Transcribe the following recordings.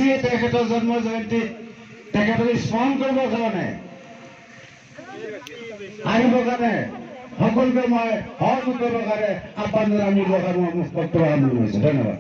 আজি তেখেতৰ জন্ম জয়ন্তীত তেখেতক স্মৰণ কৰিবৰ কাৰণে আহিবৰ কাৰণে সকলোকে মই সহযোগ কৰিবৰ কাৰণে আহ্বান জনাই মোৰ বক্তব্য আৰম্ভ কৰিছোঁ। ধন্যবাদ।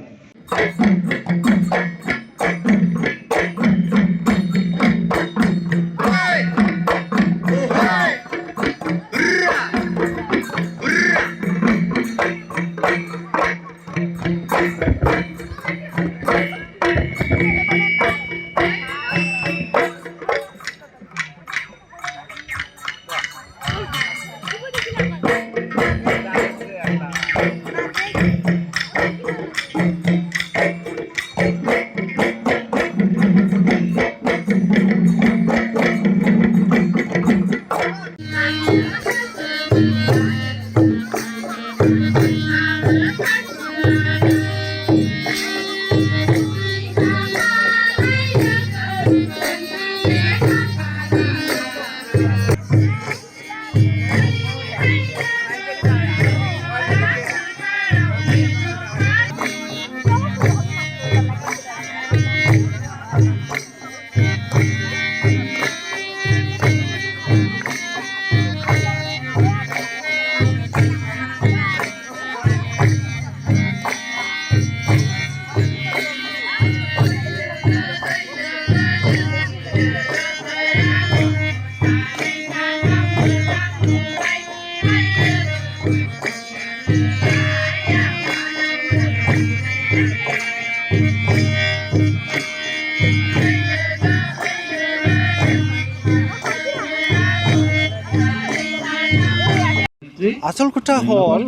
আচল কথা হ'ল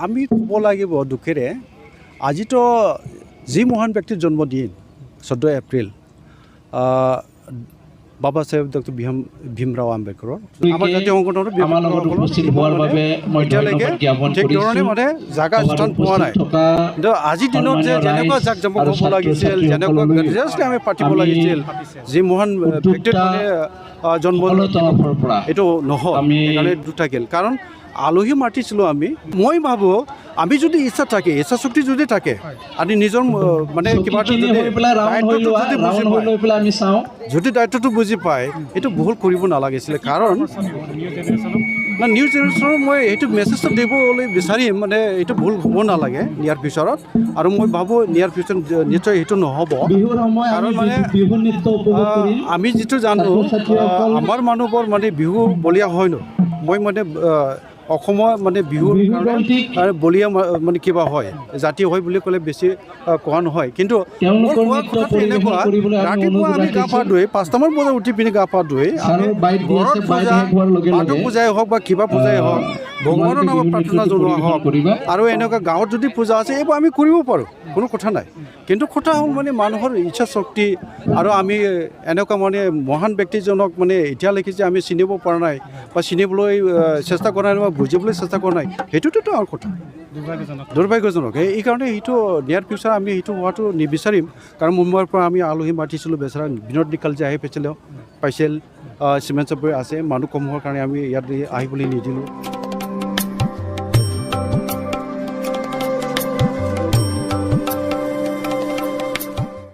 আমি ক'ব লাগিব দুখেৰে আজিতো যি মহান ব্যক্তিৰ জন্মদিন 14 এপ্ৰিল বাবা সাহেব ডক্টৰ ভীমৰাও আম্বেদকাৰৰ আমাৰ জাতীয় সংগঠনৰ এতিয়ালৈকে ঠিক ধৰণে মানে জাগা স্থান পোৱা নাই। কিন্তু আজিৰ দিনত যে যেনেকুৱা জাক জমক হ'ব লাগিছিল, যেনেকুৱা গৰ্জিয়াছলি আমি পাতিব লাগিছিল, যি মহান ব্যক্তিৰ মানে জন্মদিন এইটো নহ'ল, সেইকাৰণে দুখ থাকিল। কাৰণ আলহী মাতিছিলোঁ আমি। মই ভাবোঁ আমি যদি ইচ্ছা থাকে, ইচ্ছা শক্তি যদি থাকে, আমি নিজৰ মানে কিবা যদি দায়িত্বটো বুজি পায়, এইটো ভুল কৰিব নালাগিছিলে। কাৰণ নিউ জেনেৰেশ্যনৰ মই এইটো মেছেজটো দিবলৈ বিচাৰিম, মানে এইটো ভুল হ'ব নালাগে নিয়াৰ ফিউচাৰত। আৰু মই ভাবোঁ নিয়াৰ ফিউচাৰ নিশ্চয় সেইটো নহ'ব। কাৰণ মানে আমি যিটো জানো আমাৰ মানুহবোৰ মানে বিহু বলীয়া হয় ন, মই মানে অসমৰ মানে বিহুৰ কাৰণে বলীয়া মানে কিবা হয়, জাতি হয় বুলি ক'লে বেছি কোৱা নহয়। কিন্তু মোৰ কোৱা কথাটো এনেকুৱা, ৰাতিপুৱা আমি গা পা ধুই 5টামান বজাত উঠি পিনি গা পা ধুই আমি ঘৰত পূজা, বাথৌ পূজাই হওক বা কিবা পূজাই হওক, ভগৱানৰ নামত প্ৰাৰ্থনা জনোৱা হওক, আৰু এনেকুৱা গাঁৱত যদি পূজা আছে এইবোৰ আমি কৰিব পাৰোঁ, কোনো কথা নাই। কিন্তু কথা হ'ল মানে মানুহৰ ইচ্ছা শক্তি, আৰু আমি এনেকুৱা মানে মহান ব্যক্তিজনক মানে এতিয়ালৈকে যে আমি চিনিব পৰা নাই বা চিনিবলৈ চেষ্টা কৰা নাই বা বুজিবলৈ চেষ্টা কৰা নাই, সেইটোতো আৰু কথা দুৰ্ভাগ্যজনক। এইকাৰণে সেইটো নিয়াৰ ফিউচাৰ আমি সেইটো হোৱাটো নিবিচাৰিম। কাৰণ মুম্বাইৰ পৰা আমি আলহী মাতিছিলোঁ, বেচেৰা বিনোদ নিকাল যে আহি পাইছিল, চিমেণ্ট চাপৰি আছে, মানুহ কম হোৱাৰ কাৰণে আমি ইয়াত আহিবলৈ নিদিলোঁ।